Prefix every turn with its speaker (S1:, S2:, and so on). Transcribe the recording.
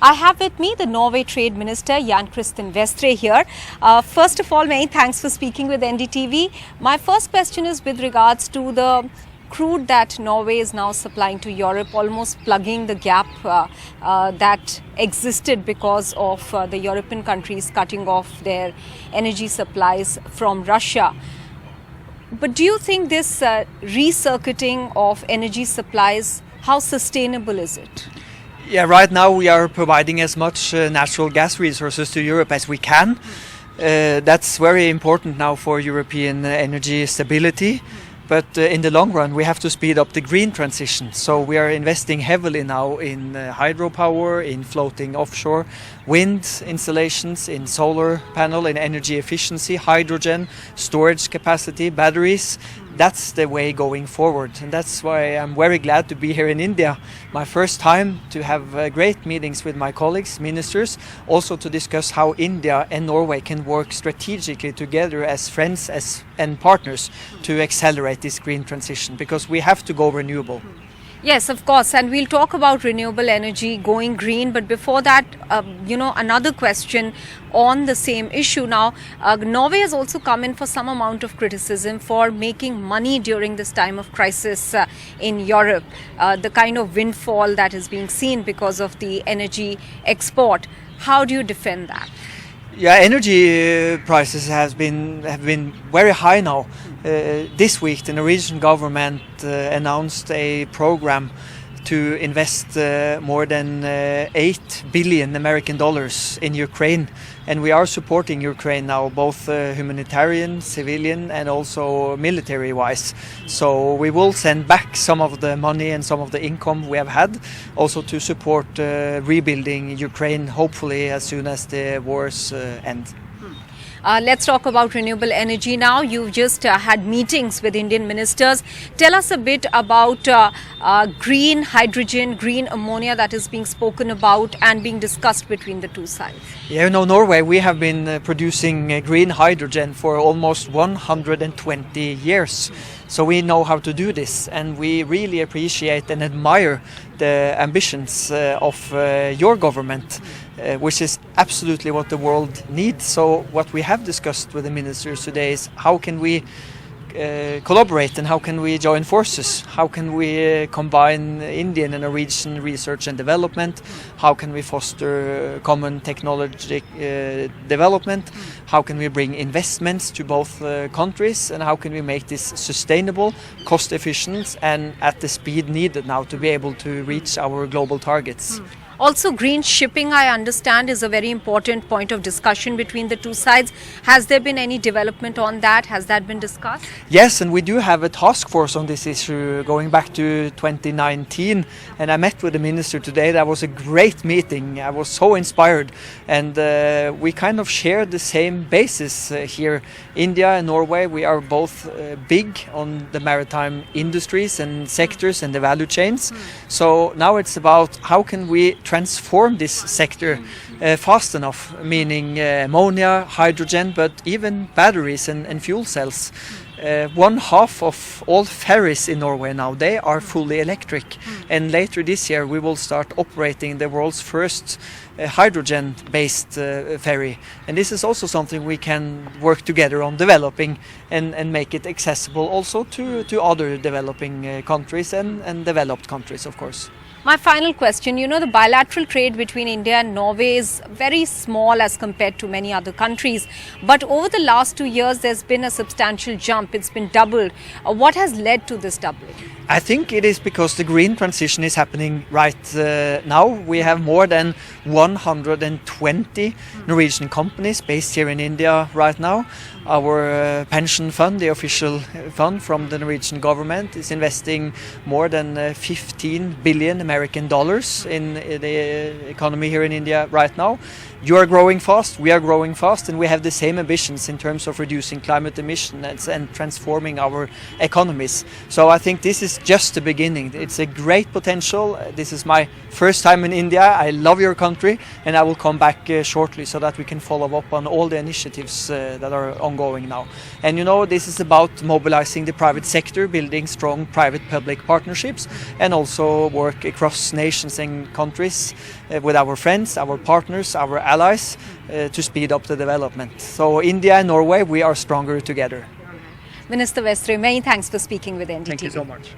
S1: I have with me the Norway Trade Minister Jan Vestre here. First of all, many thanks for speaking with NDTV. My first question is with regards to the crude that Norway is now supplying to Europe, almost plugging the gap that existed because of the European countries cutting off their energy supplies from Russia. But do you think this recircuiting of energy supplies, how sustainable is it?
S2: Yeah, right now we are providing as much natural gas resources to Europe as we can. That's very important now for European energy stability. But in the long run, we have to speed up the green transition. So we are investing heavily now in hydropower, in floating offshore wind installations, in solar panel, in energy efficiency, hydrogen, storage capacity, batteries. That's the way going forward. And that's why I'm very glad to be here in India. My first time to have great meetings with my colleagues, ministers, also to discuss how India and Norway can work strategically together as friends and partners to accelerate this green transition, because we have to go renewable.
S1: Yes, of course, and we'll talk about renewable energy going green. But before that, another question on the same issue. Now, Norway has also come in for some amount of criticism for making money during this time of crisis in Europe. The kind of windfall that is being seen because of the energy export. How do you defend that?
S2: Yeah, energy prices have been very high now. This week, the Norwegian government announced a program to invest more than 8 billion American dollars in Ukraine, and we are supporting Ukraine now, both humanitarian, civilian, and also military-wise. So we will send back some of the money and some of the income we have had, also to support rebuilding Ukraine, hopefully as soon as the wars end.
S1: Let's talk about renewable energy now. You've just had meetings with Indian ministers. Tell us a bit about green hydrogen, green ammonia that is being spoken about and being discussed between the two sides.
S2: Yeah, Norway, we have been producing green hydrogen for almost 120 years. So we know how to do this, and we really appreciate and admire the ambitions of your government, which is absolutely what the world needs. So what we have discussed with the ministers today is how can we collaborate and how can we join forces? How can we combine Indian and Norwegian research and development? How can we foster common technology development? How can we bring investments to both countries? And how can we make this sustainable, cost efficient, and at the speed needed now to be able to reach our global targets?
S1: Also, green shipping, I understand, is a very important point of discussion between the two sides. Has there been any development on that? Has that been discussed?
S2: Yes, and we do have a task force on this issue going back to 2019. And I met with the minister today. That was a great meeting. I was so inspired. And we kind of share the same basis here. India and Norway, we are both big on the maritime industries and sectors and the value chains. So now it's about how can we transform this sector fast enough, meaning ammonia, hydrogen, but even batteries and fuel cells. One half of all ferries in Norway now, they are fully electric. And later this year we will start operating the world's first hydrogen-based ferry. And this is also something we can work together on developing and make it accessible also to other developing countries and developed countries, of course.
S1: My final question, the bilateral trade between India and Norway is very small as compared to many other countries. But over the last 2 years, there's been a substantial jump. It's been doubled. What has led to this doubling?
S2: I think it is because the green transition is happening right now. We have more than 120 Norwegian companies based here in India right now. Our pension fund, the official fund from the Norwegian government, is investing more than 15 billion American dollars in the economy here in India right now. You are growing fast, we are growing fast, and we have the same ambitions in terms of reducing climate emissions and transforming our economies. So I think this is just the beginning. It's a great potential. This is my first time in India. I love your country, and I will come back shortly so that we can follow up on all the initiatives that are ongoing. ongoing now. And you know, this is about mobilizing the private sector, building strong private-public partnerships, and also work across nations and countries with our friends, our partners, our allies to speed up the development. So India and Norway, we are stronger together.
S1: Minister Vestre, many thanks for speaking with NDTV.
S2: Thank you so much.